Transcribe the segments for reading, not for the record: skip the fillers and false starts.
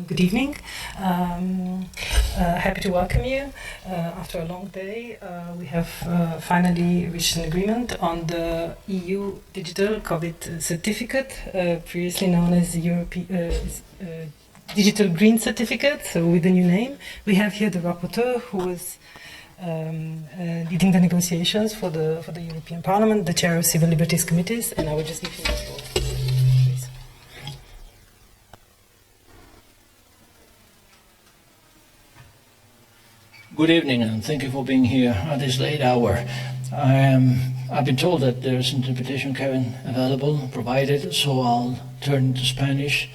Good evening. Happy to welcome you. After a long day, we have finally reached an agreement on the EU digital COVID certificate, previously known as the European Digital Green Certificate, so with a new name. We have here the rapporteur who is leading the negotiations for the European Parliament, the chair of Civil Liberties Committees, and I will just give you the floor. Please. Good evening, and thank you for being here at this late hour. I've been told that there's an interpretation cabin available, provided, so I'll turn to Spanish,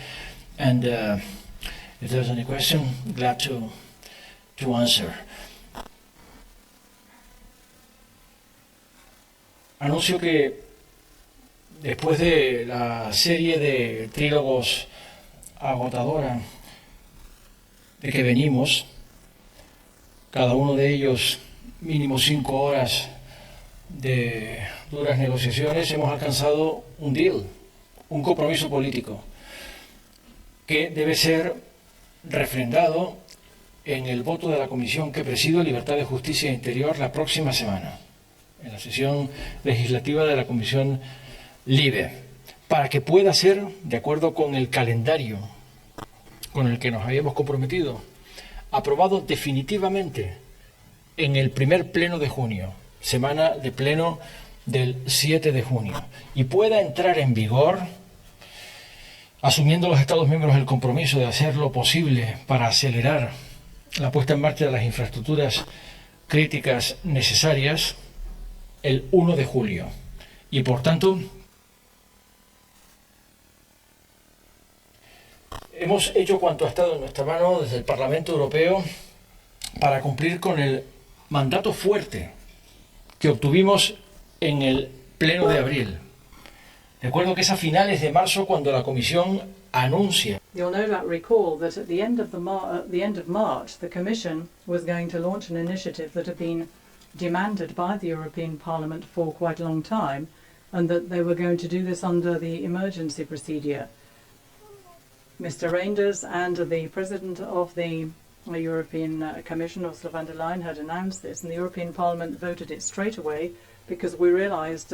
and if there's any question, glad to answer. Anuncio que después de la serie de trílogos agotadora de que venimos, cada uno de ellos mínimo 5 horas de duras negociaciones, hemos alcanzado un deal, un compromiso político que debe ser refrendado en el voto de la Comisión que presido, Libertad de Justicia e Interior, la próxima semana, en la sesión legislativa de la Comisión LIBE, para que pueda ser, de acuerdo con el calendario con el que nos habíamos comprometido, aprobado definitivamente en el primer pleno de junio, semana de pleno del 7 de junio, y pueda entrar en vigor, asumiendo los Estados miembros el compromiso de hacer lo posible para acelerar la puesta en marcha de las infraestructuras críticas necesarias, el 1 de julio. Y por tanto, hemos hecho cuanto ha estado en nuestra mano desde el Parlamento Europeo para cumplir con el mandato fuerte que obtuvimos en el pleno de abril. Recuerdo que es a finales de marzo cuando la Comisión anuncia. You'll no doubt recall that at the end of March, the Commission was going to launch an initiative that had been demanded by the European Parliament for quite a long time, and that they were going to do this under the emergency procedure. Mr. Reinders and the President of the European Commission, Ursula von der Leyen, had announced this, and the European Parliament voted it straight away because we realised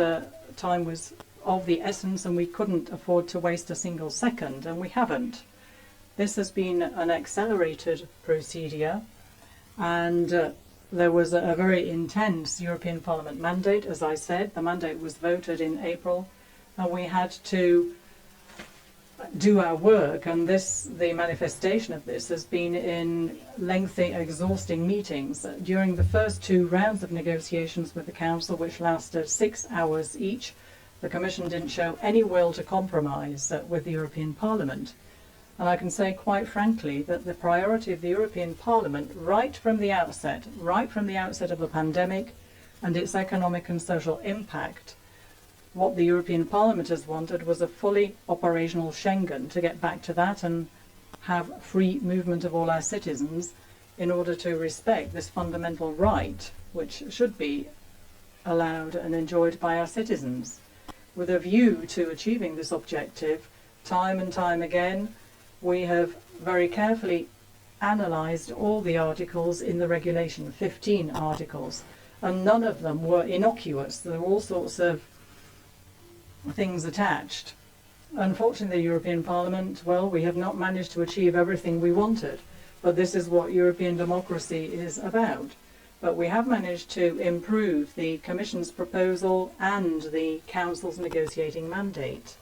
time was of the essence and we couldn't afford to waste a single second, and we haven't. This has been an accelerated procedure, and there was a very intense European Parliament mandate. As I said, the mandate was voted in April, and we had to do our work, and the manifestation of this has been in lengthy, exhausting meetings. During the first 2 rounds of negotiations with the Council, which lasted 6 hours each, the Commission didn't show any will to compromise with the European Parliament. And I can say quite frankly that the priority of the European Parliament right from the outset of the pandemic and its economic and social impact, what the European Parliament has wanted was a fully operational Schengen, to get back to that and have free movement of all our citizens in order to respect this fundamental right, which should be allowed and enjoyed by our citizens. With a view to achieving this objective, time and time again, we have very carefully analysed all the articles in the regulation, 15 articles, and none of them were innocuous. There were all sorts of things attached. Unfortunately, the European Parliament, well, we have not managed to achieve everything we wanted, but this is what European democracy is about. But we have managed to improve the Commission's proposal and the Council's negotiating mandate.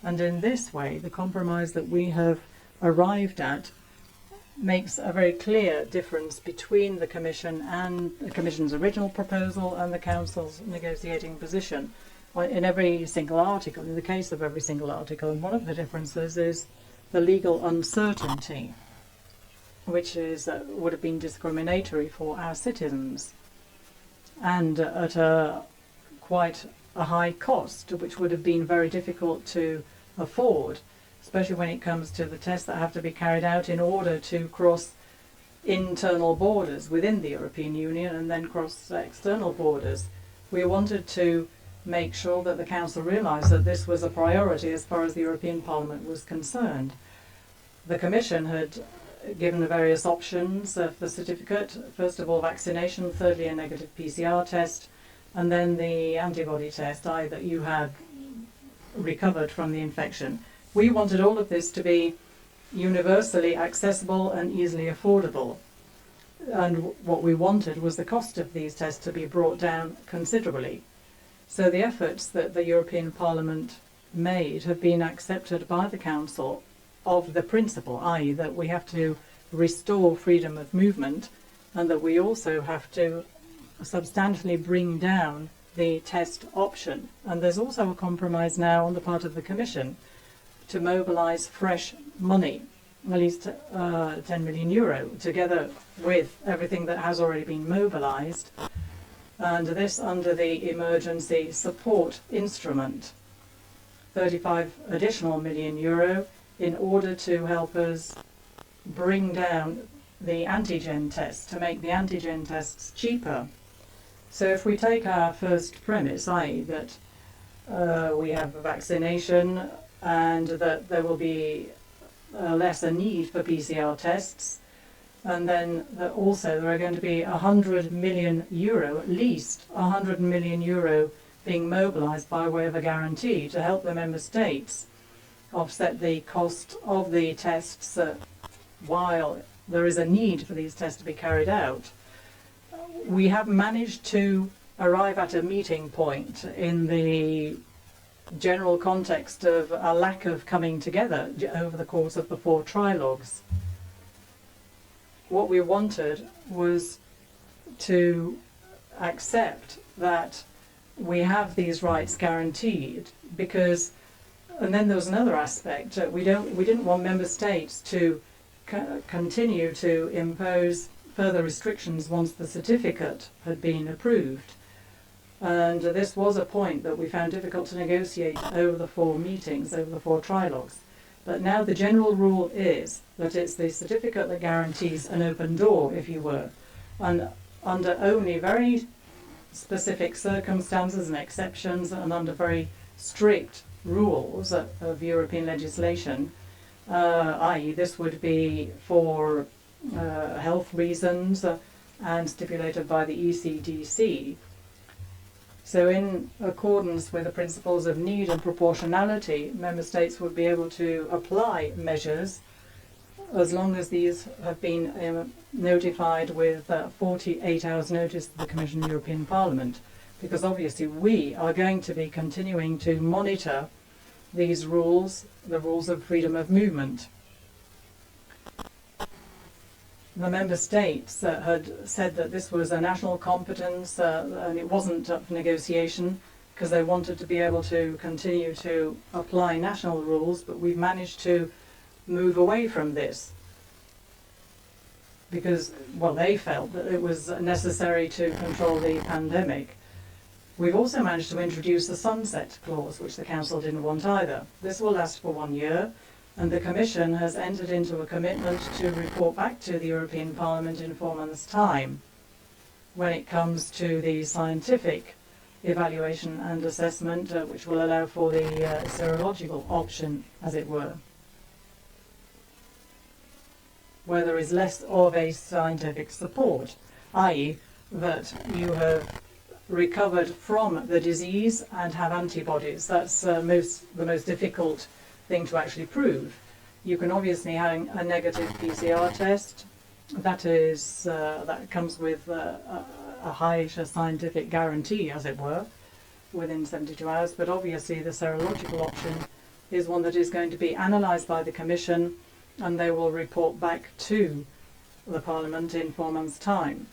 And in this way, the compromise that we have arrived at makes a very clear difference between the Commission and the Commission's original proposal and the Council's negotiating position in every single article, in the case of every single article. And one of the differences is the legal uncertainty, which is would have been discriminatory for our citizens, and at quite a high cost, which would have been very difficult to afford, especially when it comes to the tests that have to be carried out in order to cross internal borders within the European Union and then cross external borders. We wanted to make sure that the Council realised that this was a priority as far as the European Parliament was concerned. The Commission had given the various options for the certificate. First of all, vaccination, thirdly, a negative PCR test, and then the antibody test, i.e. that you had recovered from the infection. We wanted all of this to be universally accessible and easily affordable. And what we wanted was the cost of these tests to be brought down considerably. So the efforts that the European Parliament made have been accepted by the Council of the principle, i.e. that we have to restore freedom of movement and that we also have to substantially bring down the test option. And there's also a compromise now on the part of the Commission to mobilise fresh money, at least 10 million euro, together with everything that has already been mobilised, and this under the emergency support instrument, 35 additional million euro, in order to help us bring down the antigen tests, to make the antigen tests cheaper. So if we take our first premise, i.e. that we have a vaccination and that there will be less a need for PCR tests, and then that also there are going to be 100 million euro, at least 100 million euro being mobilised by way of a guarantee to help the member states offset the cost of the tests while there is a need for these tests to be carried out. We have managed to arrive at a meeting point in the general context of a lack of coming together over the course of the 4 trilogues. What we wanted was to accept that we have these rights guaranteed, because, and then there was another aspect, we didn't want member states to continue to impose further restrictions once the certificate had been approved. And this was a point that we found difficult to negotiate over the 4 meetings, over the 4 trilogues. But now the general rule is that it's the certificate that guarantees an open door, if you were, and under only very specific circumstances and exceptions and under very strict rules of European legislation, i.e. this would be for health reasons and stipulated by the ECDC. So in accordance with the principles of need and proportionality, member states would be able to apply measures as long as these have been notified with 48 hours notice to the Commission and European Parliament, because obviously we are going to be continuing to monitor these rules, the rules of freedom of movement. The member states had said that this was a national competence and it wasn't up for negotiation because they wanted to be able to continue to apply national rules, but we've managed to move away from this because, well, they felt that it was necessary to control the pandemic. We've also managed to introduce the sunset clause, which the Council didn't want either. This will last for 1 year. And the Commission has entered into a commitment to report back to the European Parliament in 4 months' time when it comes to the scientific evaluation and assessment, which will allow for the serological option, as it were, where there is less of a scientific support, i.e. that you have recovered from the disease and have antibodies. That's the most difficult thing to actually prove. You can obviously have a negative PCR test. That comes with a high scientific guarantee, as it were, within 72 hours. But obviously the serological option is one that is going to be analysed by the Commission, and they will report back to the Parliament in 4 months' time.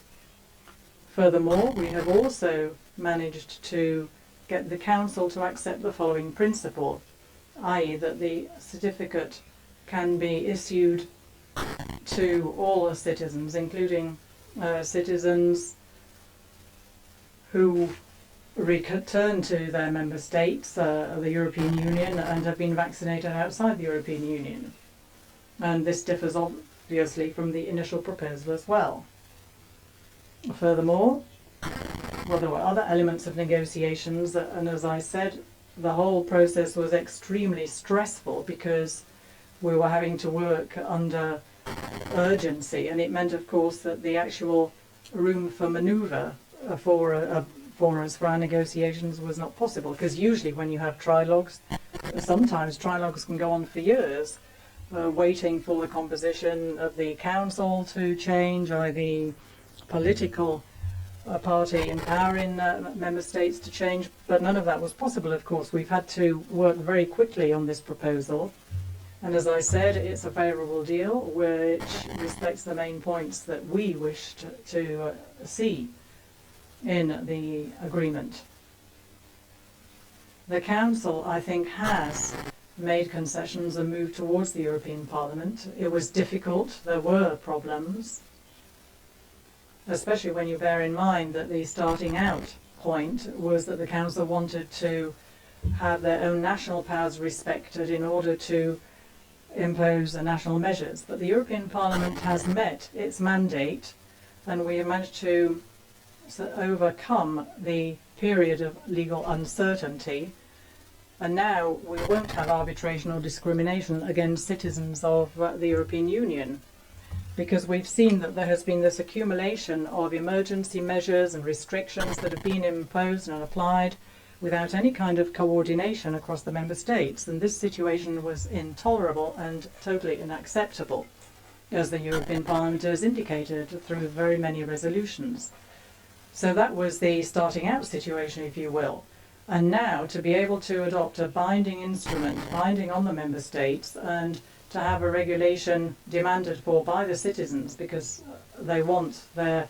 Furthermore, we have also managed to get the Council to accept the following principle, i.e. that the certificate can be issued to all the citizens, including citizens who return to their member states of the European Union and have been vaccinated outside the European Union. And this differs obviously from the initial proposal as well. Furthermore, well, there were other elements of negotiations, and as I said, the whole process was extremely stressful because we were having to work under urgency, and it meant, of course, that the actual room for manoeuvre for us for our negotiations was not possible, because usually when you have trilogues, sometimes trilogues can go on for years, waiting for the composition of the council to change, or the political party in power in member states to change, but none of that was possible, of course. We've had to work very quickly on this proposal, and as I said, it's a favourable deal which respects the main points that we wished to see in the agreement. The Council, I think, has made concessions and moved towards the European Parliament. It was difficult, there were problems, especially when you bear in mind that the starting out point was that the Council wanted to have their own national powers respected in order to impose national measures. But the European Parliament has met its mandate, and we have managed to overcome the period of legal uncertainty, and now we won't have arbitration or discrimination against citizens of the European Union, because we've seen that there has been this accumulation of emergency measures and restrictions that have been imposed and applied without any kind of coordination across the member states, and this situation was intolerable and totally unacceptable, as the European Parliament has indicated through very many resolutions. So that was the starting out situation, if you will. And now to be able to adopt a binding instrument, binding on the member states, and to have a regulation demanded for by the citizens because they want their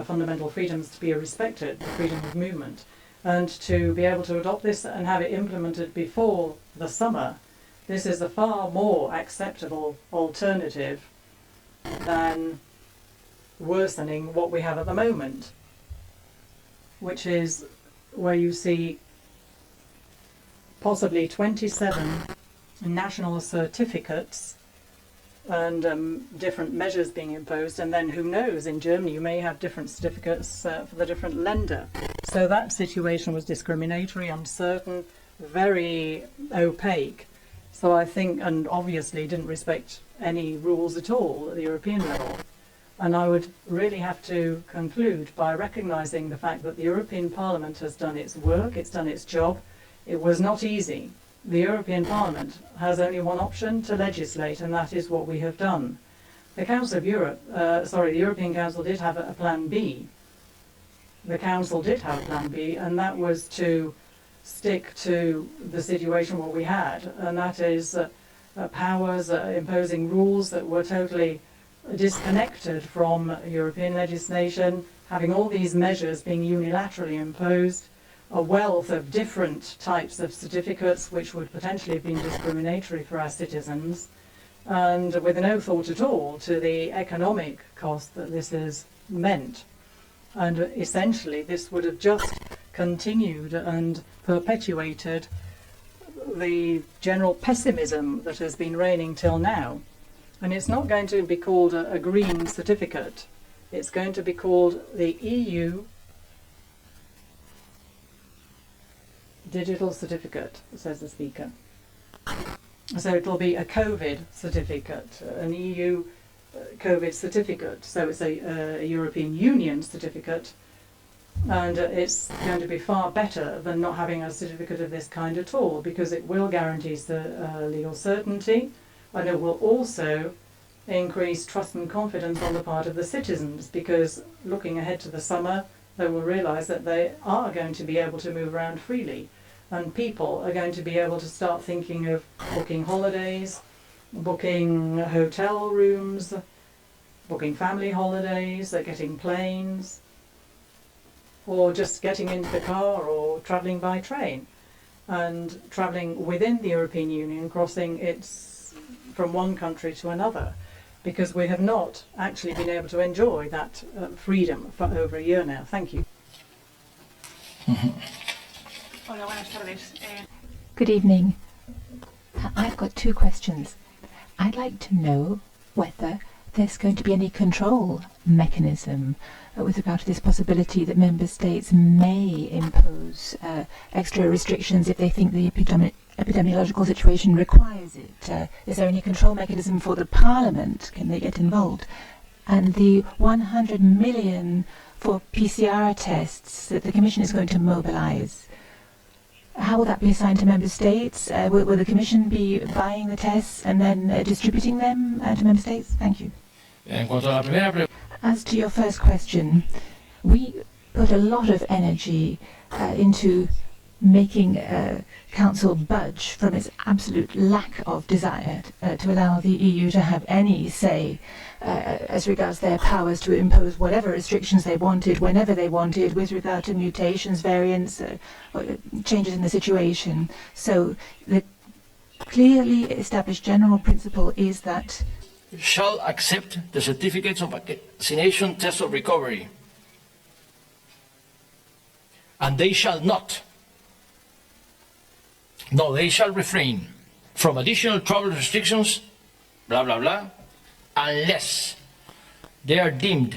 fundamental freedoms to be respected, the freedom of movement, and to be able to adopt this and have it implemented before the summer, this is a far more acceptable alternative than worsening what we have at the moment, which is where you see possibly 27 national certificates and different measures being imposed, and then who knows, in Germany you may have different certificates for the different lender. So that situation was discriminatory, uncertain, very opaque. So I think, and obviously didn't respect any rules at all at the European level. And I would really have to conclude by recognising the fact that the European Parliament has done its work, it's done its job. It was not easy. The European Parliament has only one option, to legislate, and that is what we have done. The Council of Europe, the European Council did have a plan B. The Council did have a plan B, and that was to stick to the situation what we had, and that is powers imposing rules that were totally disconnected from European legislation, having all these measures being unilaterally imposed, a wealth of different types of certificates which would potentially have been discriminatory for our citizens, and with no thought at all to the economic cost that this has meant. And essentially this would have just continued and perpetuated the general pessimism that has been reigning till now. And it's not going to be called a green certificate. It's going to be called the EU Digital Certificate, says the speaker. So it'll be a COVID certificate, an EU COVID certificate. So it's a European Union certificate, and it's going to be far better than not having a certificate of this kind at all, because it will guarantee legal certainty, and it will also increase trust and confidence on the part of the citizens, because looking ahead to the summer, they will realise that they are going to be able to move around freely, and people are going to be able to start thinking of booking holidays, booking hotel rooms, booking family holidays, getting planes, or just getting into the car or travelling by train, and travelling within the European Union, crossing its from one country to another, because we have not actually been able to enjoy that freedom for over a year now. Thank you. Good evening. I've got two questions. I'd like to know whether there's going to be any control mechanism with regard to this possibility that member states may impose extra restrictions if they think the epidemiological situation requires it? Is there any control mechanism for the Parliament? Can they get involved? And the 100 million for PCR tests that the Commission is going to mobilize, how will that be assigned to Member States? Will the Commission be buying the tests and then distributing them to Member States? Thank you. As to your first question, we put a lot of energy into making Council budge from its absolute lack of desire to allow the EU to have any say as regards their powers to impose whatever restrictions they wanted, whenever they wanted, with regard to mutations, variants, changes in the situation. So the clearly established general principle is that shall accept the certificates of vaccination test of recovery, and they shall not. No, they shall refrain from additional travel restrictions, blah, blah, blah, unless they are deemed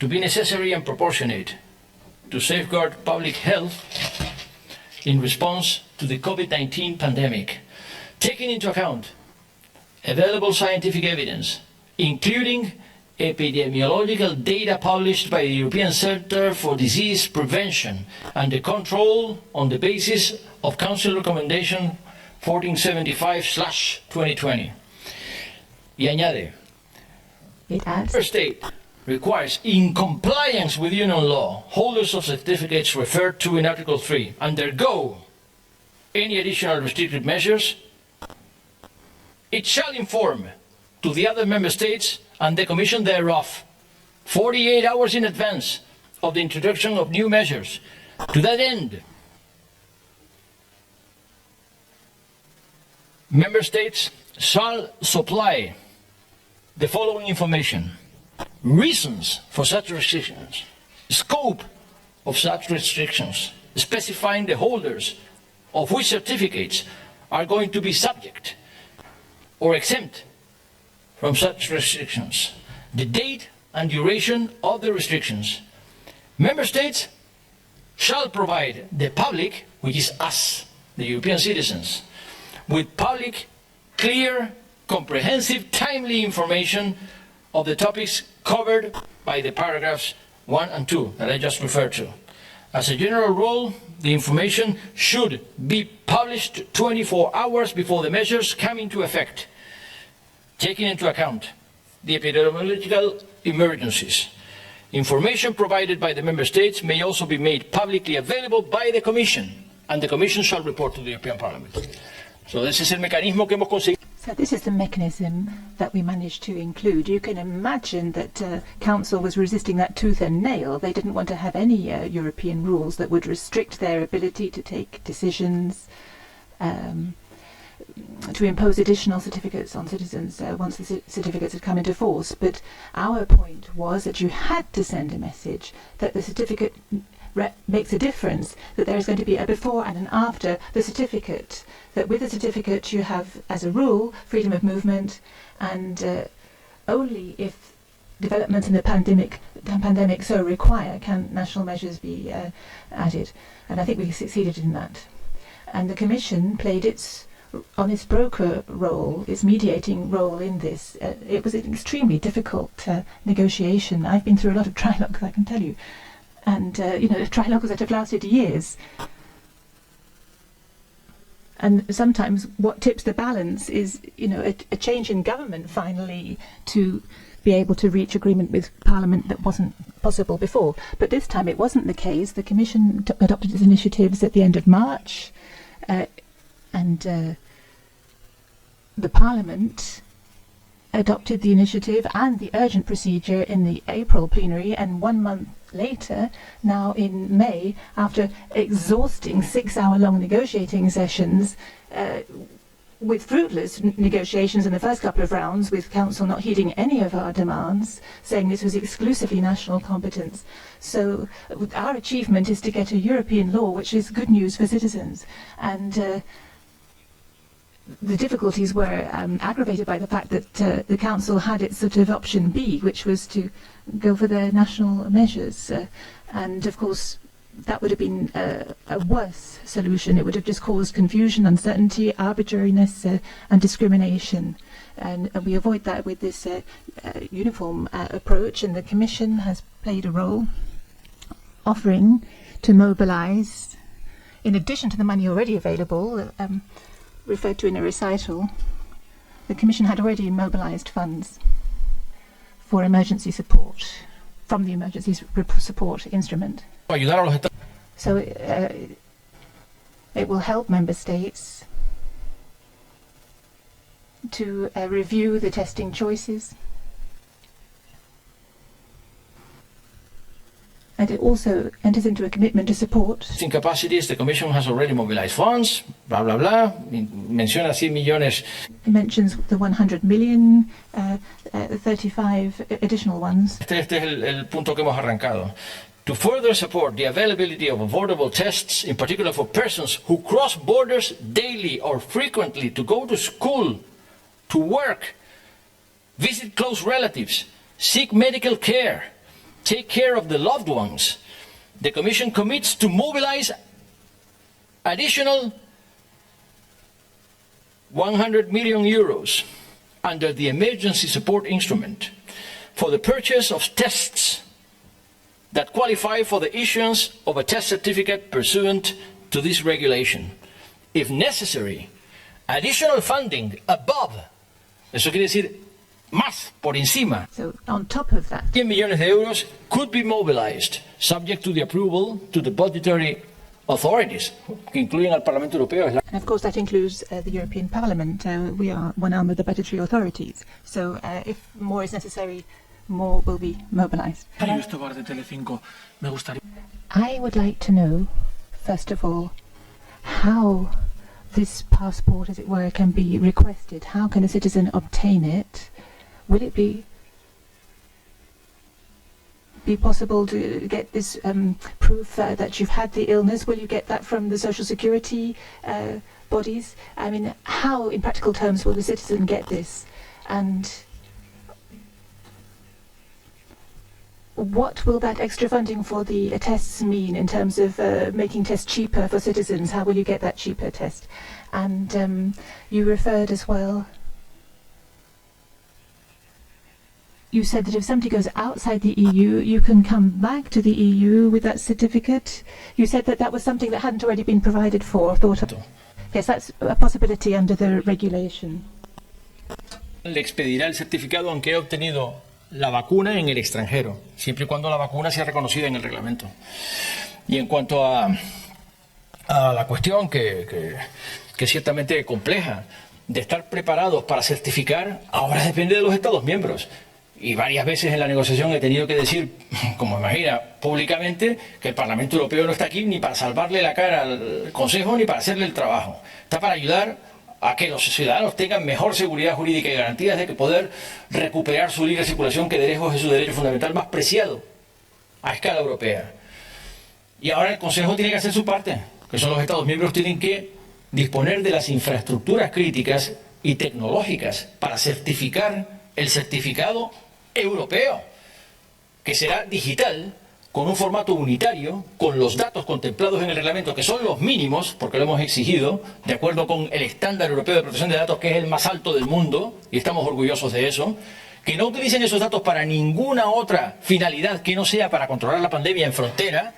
to be necessary and proportionate to safeguard public health in response to the COVID-19 pandemic, taking into account available scientific evidence, including epidemiological data published by the European Centre for Disease Prevention and the Control on the basis of Council Recommendation 1475/2020. Y añade, Member State requires, in compliance with Union law, holders of certificates referred to in Article 3 undergo any additional restrictive measures. It shall inform to the other Member States and the Commission thereof 48 hours in advance of the introduction of new measures. To that end, Member States shall supply the following information: reasons for such restrictions, scope of such restrictions, specifying the holders of which certificates are going to be subject or exempt from such restrictions, the date and duration of the restrictions. Member States shall provide the public, which is us, the European citizens, with public, clear, comprehensive, timely information of the topics covered by the paragraphs 1 and 2 that I just referred to. As a general rule, the information should be published 24 hours before the measures come into effect, taking into account the epidemiological emergencies. Information provided by the Member States may also be made publicly available by the Commission, and the Commission shall report to the European Parliament. So this is el mecanismo que hemos conseguido. So this is the mechanism that we managed to include. You can imagine that Council was resisting that tooth and nail. They didn't want to have any European rules that would restrict their ability to take decisions, to impose additional certificates on citizens once the certificates had come into force. But our point was that you had to send a message that the certificate makes a difference, that there is going to be a before and an after the certificate, that with the certificate you have, as a rule, freedom of movement, and only if developments in the pandemic so require can national measures be added. And I think we succeeded in that. And the Commission played its honest broker role, its mediating role in this. It was an extremely difficult negotiation. I've been through a lot of trilogues, I can tell you. And, trilogues that have lasted years. And sometimes what tips the balance is, a change in government finally to be able to reach agreement with Parliament that wasn't possible before. But this time it wasn't the case. The Commission adopted its initiatives at the end of March, and the Parliament adopted the initiative and the urgent procedure in the April plenary, and 1 month later, now in May, after exhausting 6-hour-long negotiating sessions, with fruitless negotiations in the first couple of rounds, with Council not heeding any of our demands, saying this was exclusively national competence. So our achievement is to get a European law, which is good news for citizens. And the difficulties were aggravated by the fact that the Council had its sort of option B, which was to go for the national measures. And of course, that would have been a worse solution. It would have just caused confusion, uncertainty, arbitrariness, and discrimination. And we avoid that with this uniform approach, and the Commission has played a role offering to mobilise, in addition to the money already available, referred to in a recital. The Commission had already mobilised funds for emergency support from the emergency support instrument. So it will help member states to review the testing choices. And it also enters into a commitment to support. In capacities, the Commission has already mobilized funds, blah, blah, blah. Menciona 100 millones. It mentions the 100 million, 35 additional ones. Este es el punto que hemos arrancado. To further support the availability of affordable tests, in particular for persons who cross borders daily or frequently to go to school, to work, visit close relatives, seek medical care, take care of the loved ones, the Commission commits to mobilize additional 100 million euros under the emergency support instrument for the purchase of tests that qualify for the issuance of a test certificate pursuant to this regulation. If necessary, additional funding above, eso quiere decir más por encima. So on top of that, 100 millones de euros could be mobilized, subject to the approval to the budgetary authorities, que incluyen al Parlamento Europeo. and of course that includes the European Parliament. We are one arm of the budgetary authorities. So if more is necessary, more will be mobilized. I would like to know, first of all, how this passport, as it were, can be requested. How can a citizen obtain it? Will it be possible to get this proof that you've had the illness? Will you get that from the social security bodies? I mean, how, in practical terms, will the citizen get this? And what will that extra funding for the tests mean in terms of making tests cheaper for citizens? How will you get that cheaper test? And you referred as well, you said that if somebody goes outside the EU, you can come back to the EU with that certificate. You said that that was something that hadn't already been provided for, thought of. Yes, that's a possibility under the regulation. Le expedirá el certificado aunque haya obtenido la vacuna en el extranjero, siempre y cuando la vacuna sea reconocida en el reglamento. Y en cuanto a la cuestión que es ciertamente compleja, de estar preparados para certificar, ahora depende de los Estados miembros. Y varias veces en la negociación he tenido que decir, como imagina, públicamente, que el Parlamento Europeo no está aquí ni para salvarle la cara al Consejo ni para hacerle el trabajo. Está para ayudar a que los ciudadanos tengan mejor seguridad jurídica y garantías de que poder recuperar su libre circulación, que derecho es su derecho fundamental más preciado a escala europea. Y ahora el Consejo tiene que hacer su parte, que son los Estados miembros tienen que disponer de las infraestructuras críticas y tecnológicas para certificar el certificado europeo, que será digital, con un formato unitario, con los datos contemplados en el reglamento, que son los mínimos, porque lo hemos exigido, de acuerdo con el estándar europeo de protección de datos, que es el más alto del mundo, y estamos orgullosos de eso, que no utilicen esos datos para ninguna otra finalidad que no sea para controlar la pandemia en frontera,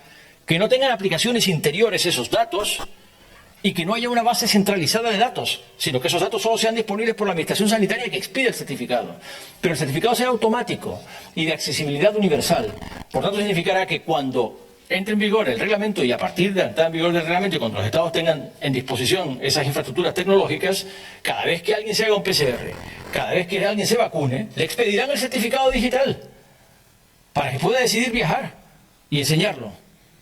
que no tengan aplicaciones interiores esos datos, y que no haya una base centralizada de datos, sino que esos datos solo sean disponibles por la administración sanitaria que expide el certificado. Pero el certificado sea automático y de accesibilidad universal. Por tanto, significará que cuando entre en vigor el reglamento y a partir de la entrada en vigor del reglamento y cuando los Estados tengan en disposición esas infraestructuras tecnológicas, cada vez que alguien se haga un PCR, cada vez que alguien se vacune, le expedirán el certificado digital para que pueda decidir viajar y enseñarlo,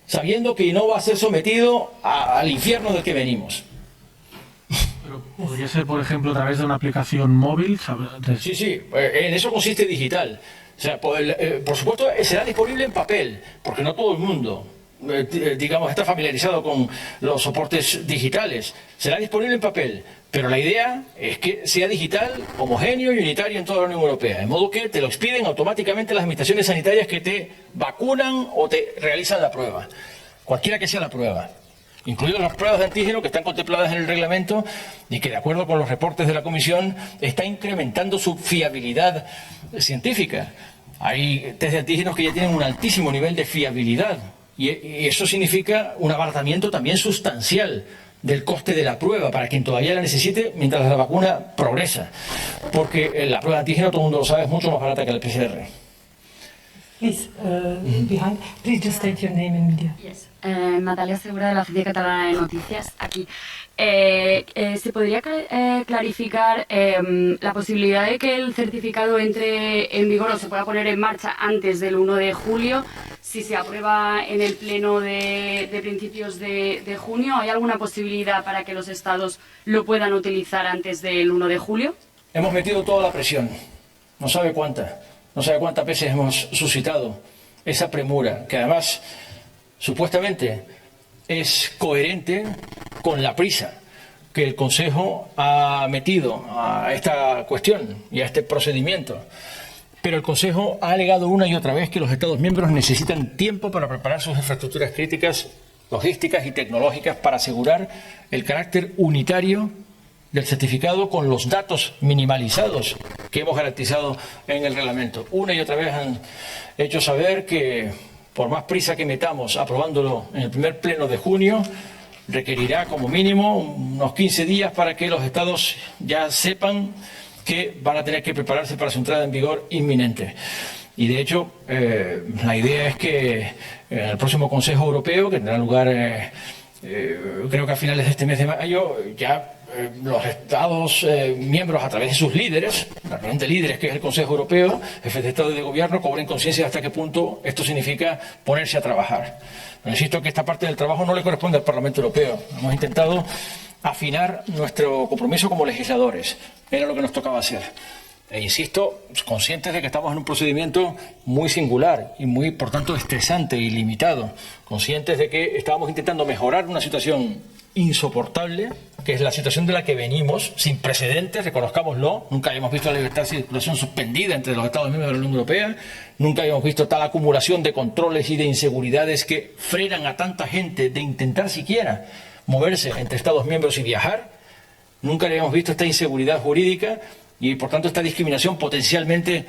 sabiendo que no va a ser sometido al infierno del que venimos. Pero podría ser, por ejemplo, a través de una aplicación móvil. Sí, sí, en eso consiste digital. O sea, por supuesto, será disponible en papel, porque no todo el mundo, digamos, está familiarizado con los soportes digitales. Será disponible en papel, pero la idea es que sea digital, homogéneo y unitario en toda la Unión Europea, de modo que te lo expiden automáticamente las administraciones sanitarias que te vacunan o te realizan la prueba. cualquiera que sea la prueba, incluidas las pruebas de antígeno que están contempladas en el reglamento y que, de acuerdo con los reportes de la Comisión, está incrementando su fiabilidad científica. Hay test de antígenos que ya tienen un altísimo nivel de fiabilidad y eso significa un abaratamiento también sustancial del coste de la prueba para quien todavía la necesite mientras la vacuna progresa. Porque la prueba de antígeno, todo el mundo lo sabe, es mucho más barata que el PCR. Please, behind. Please just state your name and media. Yes. Natalia Segura, de la Agencia Catalana de Noticias, aquí. ¿Se podría clarificar la posibilidad de que el certificado entre en vigor o se pueda poner en marcha antes del 1 de julio? Si se aprueba en el pleno de principios de junio, ¿hay alguna posibilidad para que los estados lo puedan utilizar antes del 1 de julio? Hemos metido toda la presión, no sabe cuántas veces hemos suscitado esa premura, que además supuestamente es coherente con la prisa que el Consejo ha metido a esta cuestión y a este procedimiento. Pero el Consejo ha alegado una y otra vez que los Estados miembros necesitan tiempo para preparar sus infraestructuras críticas, logísticas y tecnológicas para asegurar el carácter unitario del certificado con los datos minimalizados que hemos garantizado en el reglamento. Una y otra vez han hecho saber que, por más prisa que metamos aprobándolo en el primer pleno de junio, requerirá como mínimo unos 15 días para que los estados ya sepan que van a tener que prepararse para su entrada en vigor inminente. Y de hecho, la idea es que en el próximo Consejo Europeo, que tendrá lugar creo que a finales de este mes de mayo, ya los Estados miembros, a través de sus líderes, la reunión de líderes que es el Consejo Europeo, jefes de Estado y de Gobierno, cobren conciencia de hasta qué punto esto significa ponerse a trabajar. Pero insisto que esta parte del trabajo no le corresponde al Parlamento Europeo. Hemos intentado afinar nuestro compromiso como legisladores. Era lo que nos tocaba hacer. E insisto, conscientes de que estamos en un procedimiento muy singular y muy, por tanto, estresante y limitado. Conscientes de que estábamos intentando mejorar una situación insoportable, que es la situación de la que venimos, sin precedentes, reconozcámoslo. Nunca habíamos visto la libertad de circulación suspendida entre los Estados miembros de la Unión Europea. Nunca habíamos visto tal acumulación de controles y de inseguridades que frenan a tanta gente de intentar siquiera moverse entre Estados miembros y viajar. Nunca habíamos visto esta inseguridad jurídica y, por tanto, esta discriminación potencialmente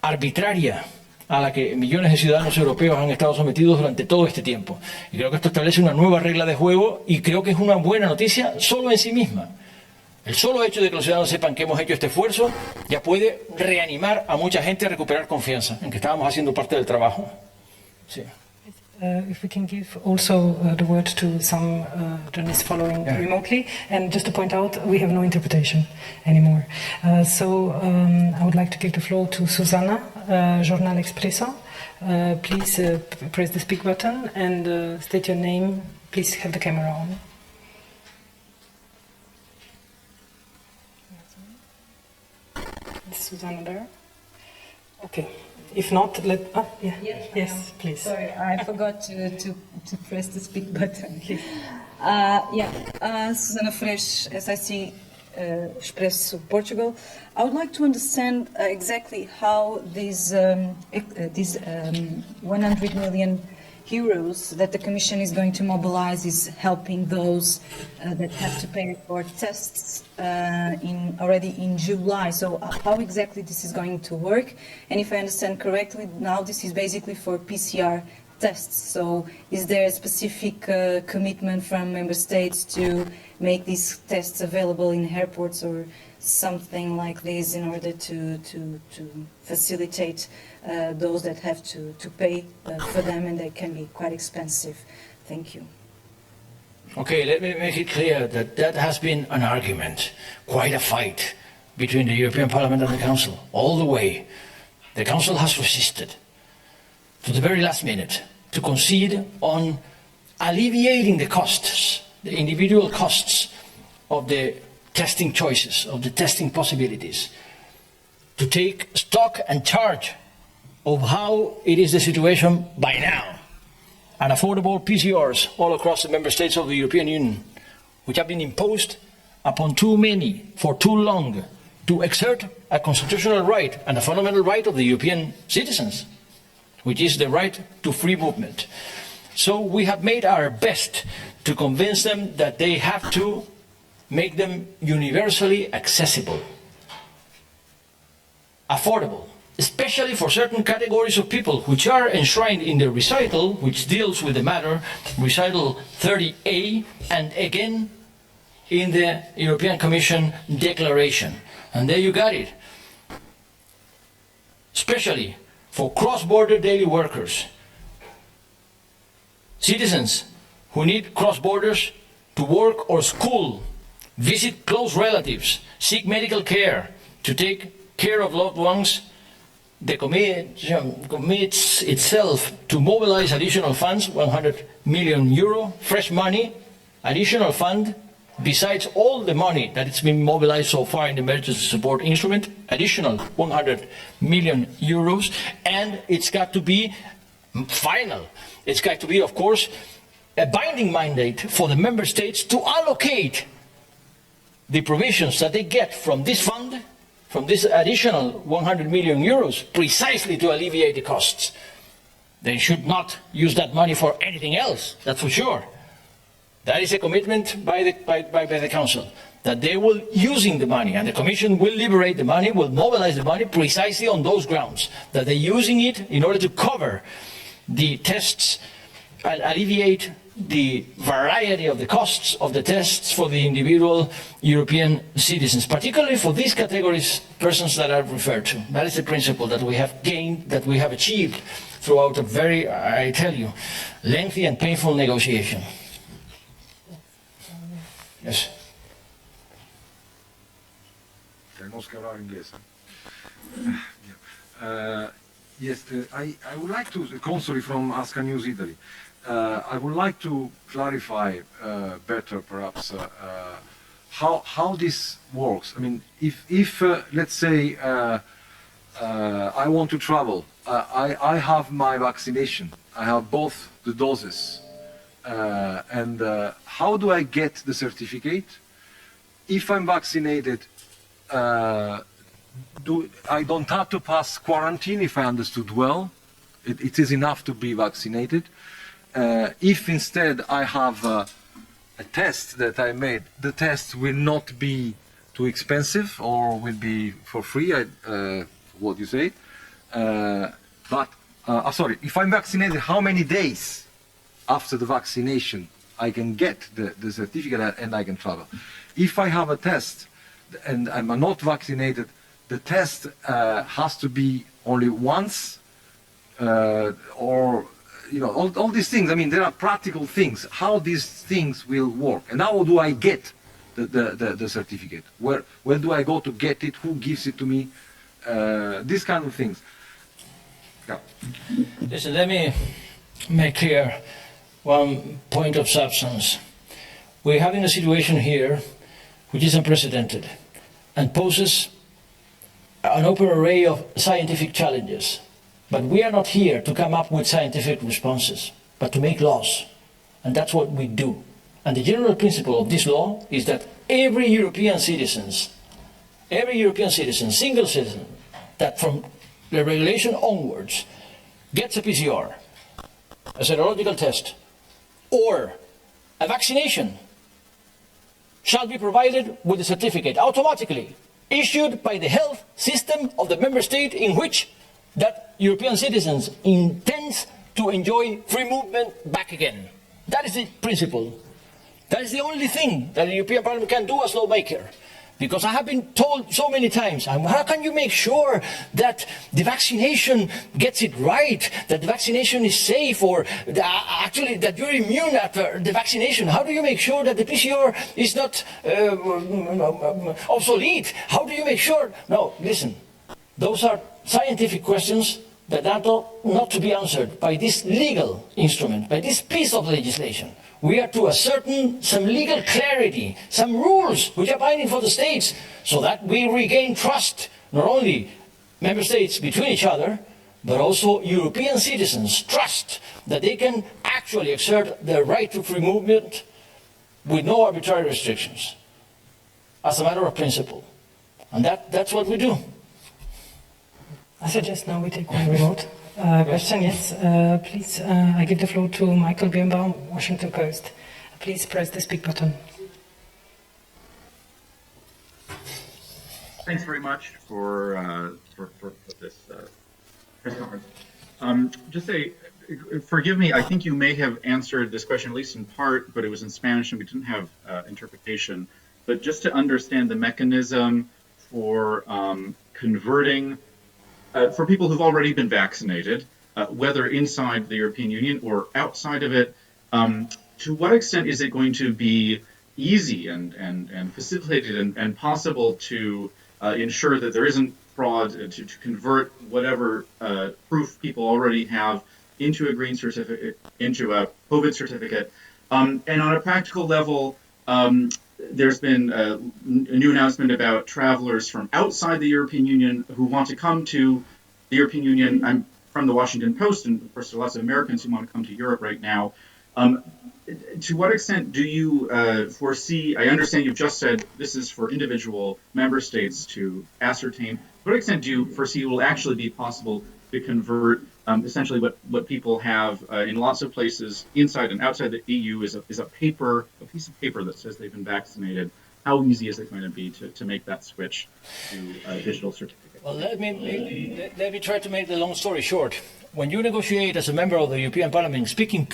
arbitraria a la que millones de ciudadanos europeos han estado sometidos durante todo este tiempo. Y creo que esto establece una nueva regla de juego y creo que es una buena noticia solo en sí misma. El solo hecho de que los ciudadanos sepan que hemos hecho este esfuerzo ya puede reanimar a mucha gente a recuperar confianza en que estábamos haciendo parte del trabajo. Sí. If we can give also the word to some journalists following remotely, and just to point out, we have no interpretation anymore. So I would like to give the floor to Susana, Jornal Expresso. Please press the speak button and state your name. Please have the camera on. Is Susana there? Okay. If not, yes, please. Sorry, I forgot to press the speak button. Susana Fresh, SIC Expresso, Portugal. I would like to understand exactly how these 100 million euros that the Commission is going to mobilize is helping those that have to pay for tests already in July. So how exactly this is going to work? And if I understand correctly, now this is basically for PCR tests. So is there a specific commitment from member states to make these tests available in airports or something like this in order to facilitate those that have to pay for them, and they can be quite expensive? Thank you. Okay, let me make it clear that that has been an argument, quite a fight between the European Parliament and the Council, all the way. The Council has resisted to the very last minute to concede on alleviating the costs, the individual costs of the testing choices, of the testing possibilities, to take stock and charge of how it is the situation by now. And affordable PCRs all across the member states of the European Union, which have been imposed upon too many for too long to exert a constitutional right and a fundamental right of the European citizens, which is the right to free movement. So we have made our best to convince them that they have to make them universally accessible, affordable, especially for certain categories of people which are enshrined in the recital, which deals with the matter, recital 30A, and again in the European Commission declaration. And there you got it. Especially for cross-border daily workers, citizens who need cross borders to work or school, visit close relatives, seek medical care, to take care of loved ones. The Commission commits itself to mobilize additional funds, 100 million euro, fresh money, additional fund, besides all the money that it's been mobilized so far in the emergency support instrument, additional 100 million euros, and it's got to be final. It's got to be, of course, a binding mandate for the member states to allocate the provisions that they get from this fund, from this additional 100 million euros, precisely to alleviate the costs. They should not use that money for anything else, that's for sure. That is a commitment by the Council, that they will using the money, and the Commission will liberate the money, will mobilize the money precisely on those grounds, that they're using it in order to cover the tests and alleviate the variety of the costs of the tests for the individual European citizens, particularly for these categories, persons that I've referred to. That is the principle that we have gained, that we have achieved throughout a very, I tell you, lengthy and painful negotiation. Yes. Tenemos que hablar inglés. Yes, I would like to, constantly from Asca News Italy, I would like to clarify better, perhaps, how this works. I mean, if let's say, I want to travel, I have my vaccination, I have both the doses, and how do I get the certificate? If I'm vaccinated, I don't have to pass quarantine, if I understood well. It is enough to be vaccinated. If instead I have a test that I made, the test will not be too expensive or will be for free, what you say. Sorry, if I'm vaccinated, how many days after the vaccination I can get the certificate and I can travel? If I have a test and I'm not vaccinated, the test has to be only once, or you know, all these things. I mean, there are practical things, how these things will work. And how do I get the certificate? Where do I go to get it? Who gives it to me? These kind of things. Yeah. Listen, let me make clear one point of substance. We're having a situation here which is unprecedented and poses an open array of scientific challenges. But we are not here to come up with scientific responses, but to make laws. And that's what we do. And the general principle of this law is that every European citizen, single citizen, that from the regulation onwards gets a PCR, a serological test, or a vaccination, shall be provided with a certificate automatically issued by the health system of the member state in which that European citizens intends to enjoy free movement back again. That is the principle. That is the only thing that the European Parliament can do as lawmaker. Because I have been told so many times, how can you make sure that the vaccination gets it right, that the vaccination is safe, or actually that you're immune after the vaccination? How do you make sure that the PCR is not obsolete? How do you make sure? No, listen, those are scientific questions that are not to be answered by this legal instrument, by this piece of legislation. We are to ascertain some legal clarity, some rules which are binding for the states, so that we regain trust, not only member states between each other, but also European citizens trust that they can actually exert their right to free movement with no arbitrary restrictions, as a matter of principle. And that's what we do. I suggest now we take one remote. question, yes. Please, I give the floor to Michael Birnbaum, Washington Post. Please press the speak button. Thanks very much for this press conference. Just forgive me, I think you may have answered this question, at least in part, but it was in Spanish and we didn't have interpretation. But just to understand the mechanism for converting, for people who've already been vaccinated, whether inside the European Union or outside of it, to what extent is it going to be easy and facilitated and possible to ensure that there isn't fraud, to convert whatever proof people already have into a green certificate, into a COVID certificate. And on a practical level, there's been a new announcement about travelers from outside the European Union who want to come to the European Union. I'm from the Washington Post, and of course there are lots of Americans who want to come to Europe right now. To what extent do you foresee, I understand you've just said this is for individual member states to ascertain, to what extent do you foresee it will actually be possible to convert essentially what people have in lots of places inside and outside the EU is a piece of paper that says they've been vaccinated? How easy is it going to be to make that switch to a digital certificate? Well, let me try to make the long story short. When you negotiate as a member of the European Parliament, speaking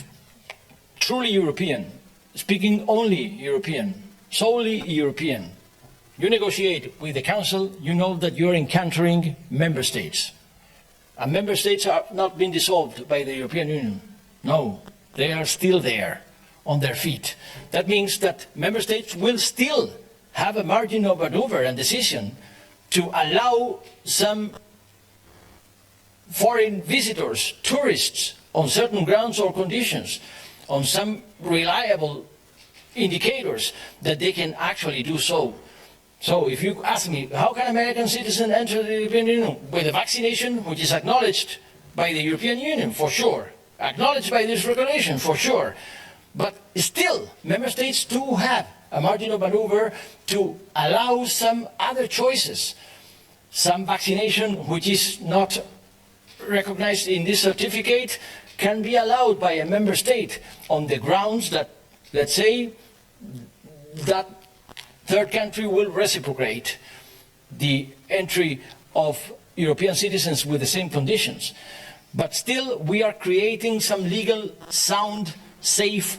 truly European, speaking only European, solely European, you negotiate with the Council, you know that you're encountering member states. And member states are not being dissolved by the European Union. No, they are still there on their feet. That means that member states will still have a margin of maneuver and decision to allow some foreign visitors, tourists, on certain grounds or conditions, on some reliable indicators that they can actually do so. So if you ask me, how can American citizens enter the European Union? With a vaccination which is acknowledged by the European Union, for sure. Acknowledged by this regulation, for sure. But still, member states do have a margin of maneuver to allow some other choices. Some vaccination which is not recognized in this certificate can be allowed by a member state on the grounds that, let's say, that third country will reciprocate the entry of European citizens with the same conditions. But still, we are creating some legal, sound, safe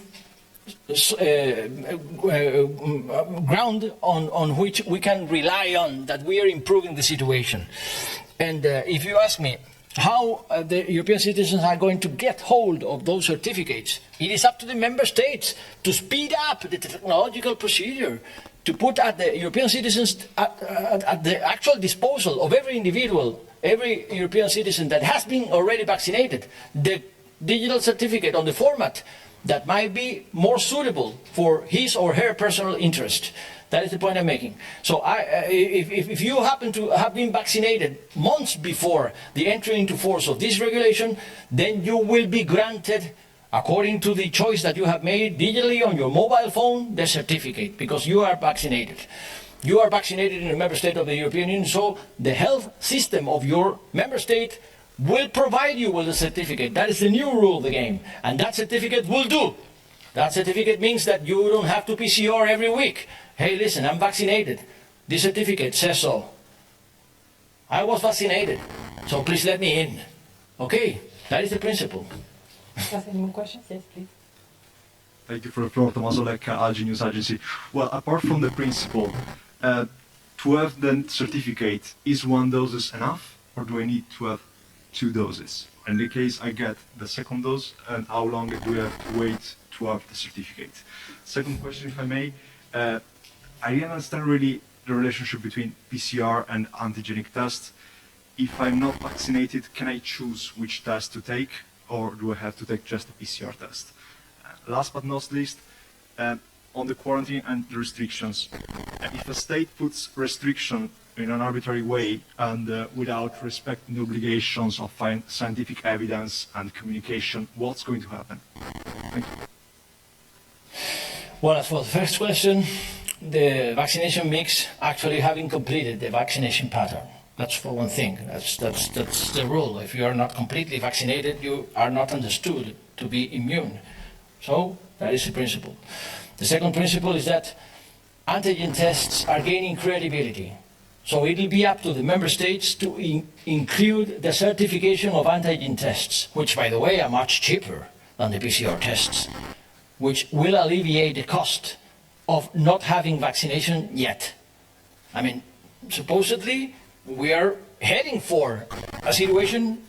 ground on which we can rely on, that we are improving the situation. And if you ask me how the European citizens are going to get hold of those certificates, it is up to the member states to speed up the technological procedure, to put at the European citizens at the actual disposal of every individual, every European citizen that has been already vaccinated, the digital certificate on the format that might be more suitable for his or her personal interest. That is the point I'm making. So if you happen to have been vaccinated months before the entry into force of this regulation, then you will be granted, according to the choice that you have made digitally on your mobile phone, the certificate, because you are vaccinated. You are vaccinated in a member state of the European Union, so the health system of your member state will provide you with a certificate. That is the new rule of the game. And that certificate will do. That certificate means that you don't have to PCR every week. Hey, listen, I'm vaccinated. This certificate says so. I was vaccinated, so please let me in. Okay, that is the principle. Any more questions? Yes, please. Thank you for the floor, Tommaso Lecca, Algi News Agency. Well, apart from the principle, to have the certificate, is one dose enough, or do I need to have 2 doses? In the case I get the second dose, and how long do I have to wait to have the certificate? Second question, if I may, I didn't understand really the relationship between PCR and antigenic test. If I'm not vaccinated, can I choose which test to take, or do I have to take just a PCR test? Last but not least, on the quarantine and the restrictions. If a state puts restriction in an arbitrary way and without respecting the obligations of scientific evidence and communication, what's going to happen? Thank you. Well, as for the first question, the vaccination mix, actually having completed the vaccination pattern, That's for one thing. That's the rule. If you are not completely vaccinated, you are not understood to be immune. So that is the principle. The second principle is that antigen tests are gaining credibility. So it will be up to the member states to include the certification of antigen tests, which, by the way, are much cheaper than the PCR tests, which will alleviate the cost of not having vaccination yet. I mean, supposedly, we are heading for a situation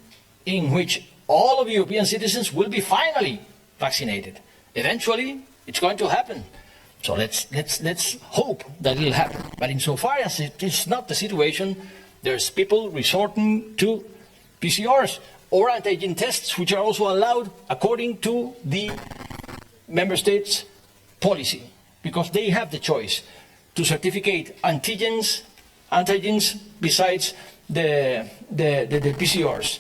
in which all of European citizens will be finally vaccinated. Eventually, it's going to happen. So let's hope that it will happen. But insofar as it is not the situation, there's people resorting to PCRs or antigen tests, which are also allowed according to the member states' policy, because they have the choice to certificate antigens besides the PCRs.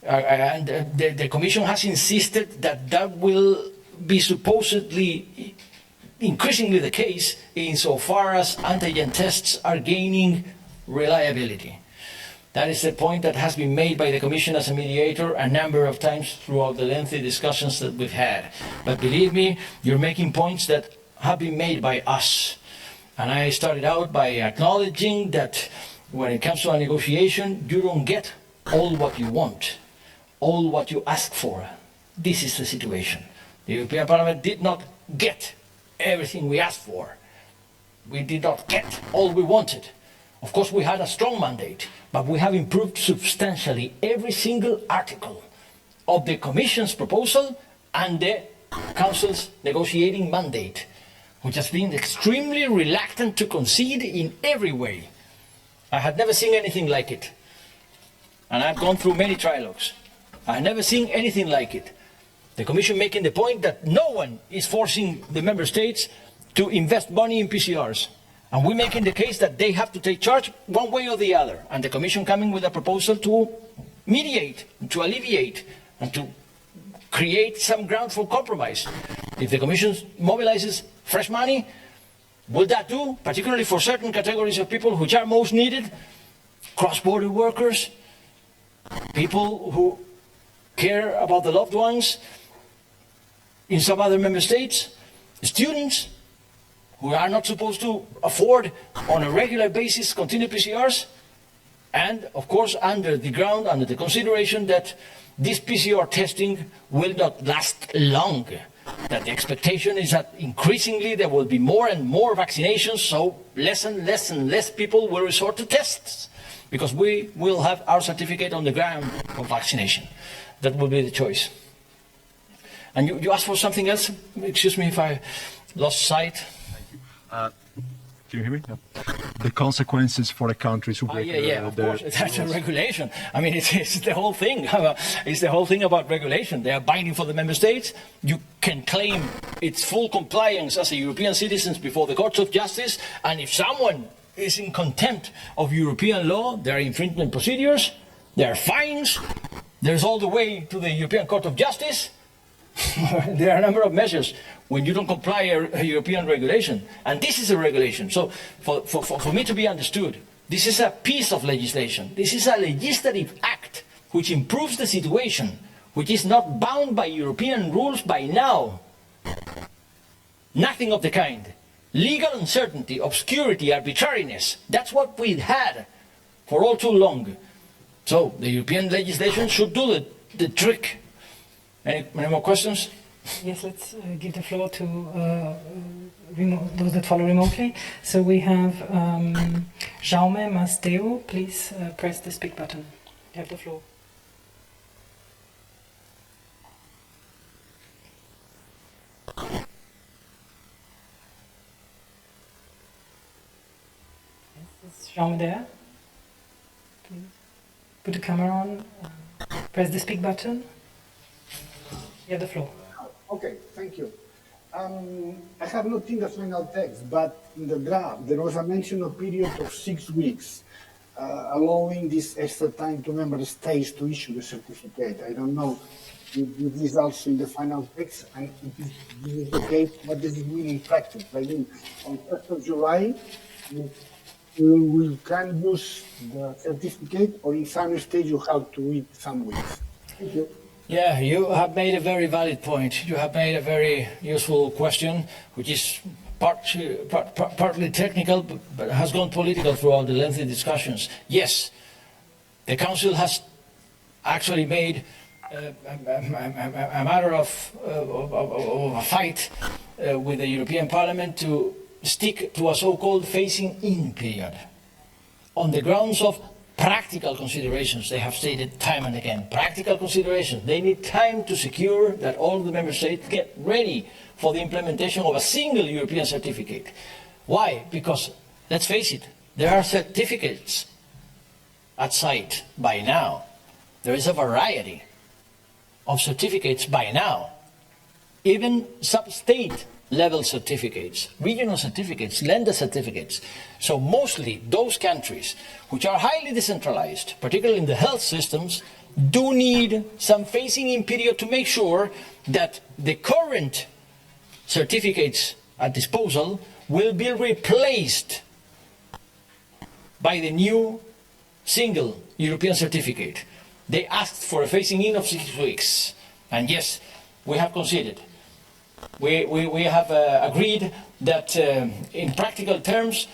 And the Commission has insisted that that will be supposedly increasingly the case insofar as antigen tests are gaining reliability. That is the point that has been made by the Commission as a mediator a number of times throughout the lengthy discussions that we've had. But believe me, you're making points that have been made by us. And I started out by acknowledging that when it comes to a negotiation, you don't get all what you want, all what you ask for. This is the situation. The European Parliament did not get everything we asked for. We did not get all we wanted. Of course, we had a strong mandate, but we have improved substantially every single article of the Commission's proposal and the Council's negotiating mandate, which has been extremely reluctant to concede in every way. I had never seen anything like it. And I've gone through many trilogues. I have never seen anything like it. The Commission making the point that no one is forcing the Member States to invest money in PCRs. And we're making the case that they have to take charge one way or the other. And the Commission coming with a proposal to mediate, to alleviate, and to create some ground for compromise. If the Commission mobilizes fresh money, will that do, particularly for certain categories of people which are most needed? Cross-border workers, people who care about the loved ones in some other member states, students who are not supposed to afford on a regular basis continued PCRs, and of course under the consideration that this PCR testing will not last long, that the expectation is that increasingly there will be more and more vaccinations, so less and less people will resort to tests, because we will have our certificate on the ground of vaccination. That will be the choice. And you asked for something else? Excuse me if I lost sight. Thank you. Can you hear me? Yeah. The consequences for a country to break of course. That's a regulation. I mean, it's the whole thing. It's the whole thing about regulation. They are binding for the member states. You can claim its full compliance as a European citizen before the courts of justice. And if someone is in contempt of European law, there are infringement procedures, there are fines, there's all the way to the European Court of Justice. There are a number of measures when you don't comply a European regulation. And this is a regulation. So for me to be understood, this is a piece of legislation. This is a legislative act which improves the situation, which is not bound by European rules by now. Nothing of the kind. Legal uncertainty, obscurity, arbitrariness. That's what we've had for all too long. So the European legislation should do the trick. Any more questions? Yes, let's give the floor to those that follow remotely. So we have Jaume Masteu. Please press the speak button. You have the floor. Is Jaume there? Please put the camera on. Press the speak button. You have the floor. Okay, thank you. I have not seen the final text, but in the draft there was a mention of a period of 6 weeks, allowing this extra time to member states to issue the certificate. I don't know if this is also in the final text, and if this is the case, what does it mean in practice? I mean, on 1st of July, we can use the certificate, or in some stage you have to wait some weeks? Thank you. Yeah, you have made a very valid point. You have made a very useful question, which is partly technical, but has gone political throughout the lengthy discussions. Yes, the Council has actually made a matter of a fight with the European Parliament to stick to a so-called phasing-in period on the grounds of practical considerations. They have stated time and again, practical considerations. They need time to secure that all the member states get ready for the implementation of a single European certificate. Why? Because, let's face it, there are certificates at site by now. There is a variety of certificates by now. Even sub-state level certificates, regional certificates, lender certificates. So mostly those countries which are highly decentralized, particularly in the health systems, do need some phasing-in period to make sure that the current certificates at disposal will be replaced by the new single European certificate. They asked for a phasing-in of 6 weeks. And yes, we have conceded. We have agreed that in practical terms,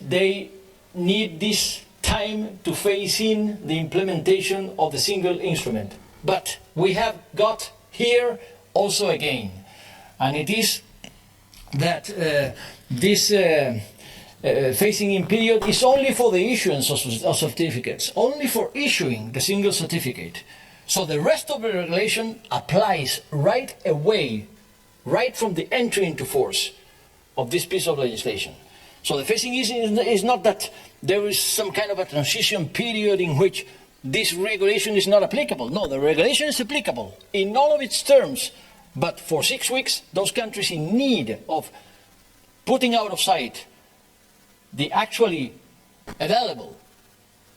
they need this time to phase in the implementation of the single instrument. But we have got here also a gain. And it is that this phasing in period is only for the issuance of certificates, only for issuing the single certificate. So the rest of the regulation applies right away, right from the entry into force of this piece of legislation. So the phasing is not that there is some kind of a transition period in which this regulation is not applicable. No, the regulation is applicable in all of its terms. But for 6 weeks, those countries in need of putting out of sight the actually available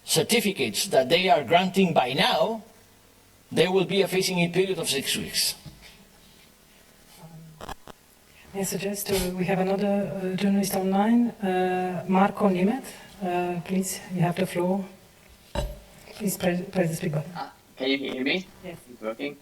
certificates that they are granting by now, there will be a phasing-in period of 6 weeks. I suggest we have another journalist online, Marco Niemet. Please, you have the floor. Please press the speak button. Can you hear me? Yes. It's working?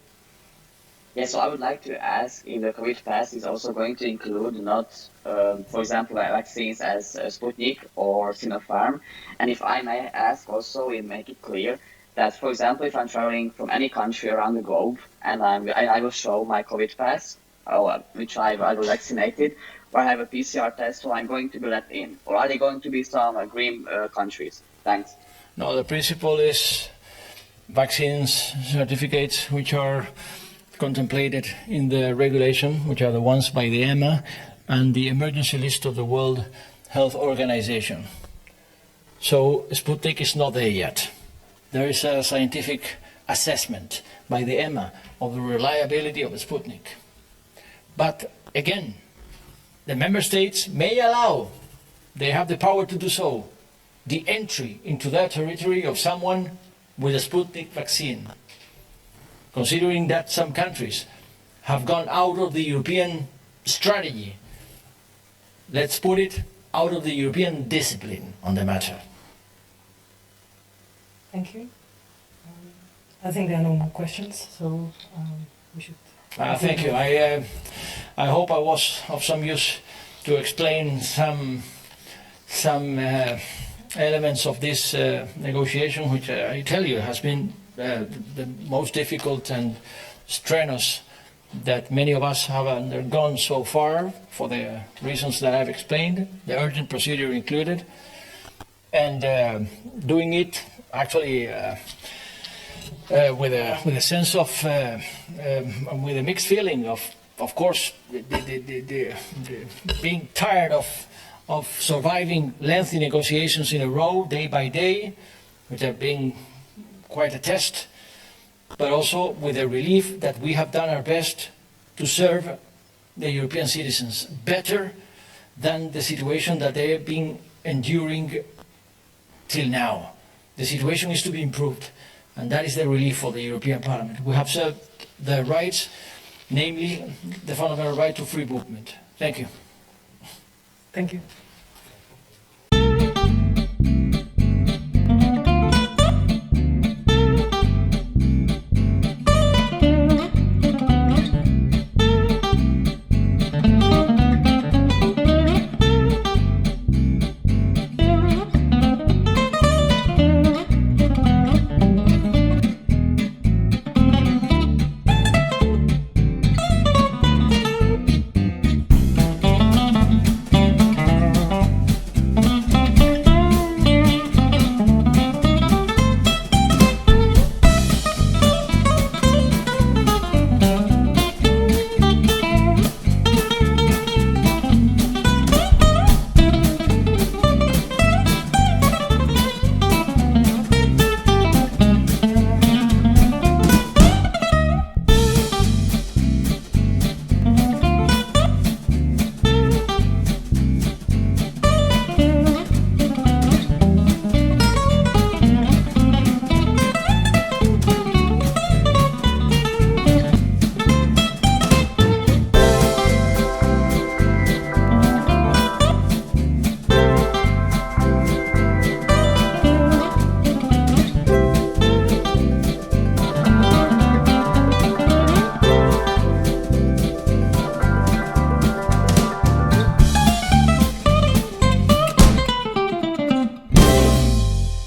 Yes, so I would like to ask if the COVID pass is also going to include not, for example, vaccines as Sputnik or Sinopharm. And if I may ask also, and make it clear that, for example, if I'm traveling from any country around the globe and I will show my COVID pass, which I was vaccinated, or I have a PCR test, so I'm going to be let in. Or are they going to be some green countries? Thanks. No, the principle is vaccines certificates which are contemplated in the regulation, which are the ones by the EMA and the emergency list of the World Health Organization. So Sputnik is not there yet. There is a scientific assessment by the EMA of the reliability of Sputnik. But again, the member states may allow, they have the power to do so, the entry into their territory of someone with a Sputnik vaccine, considering that some countries have gone out of the European strategy, let's put it, out of the European discipline on the matter. Thank you. I think there are no more questions, so we should... Thank you. I hope I was of some use to explain some elements of this negotiation, which I tell you has been the most difficult and strenuous that many of us have undergone so far, for the reasons that I've explained, the urgent procedure included, and doing it actually with a sense of, with a mixed feeling of course, the being tired of surviving lengthy negotiations in a row, day by day, which have been quite a test, but also with a relief that we have done our best to serve the European citizens better than the situation that they have been enduring till now. The situation is to be improved, and that is the relief for the European Parliament. We have served their rights, namely the fundamental right to free movement. Thank you. Thank you.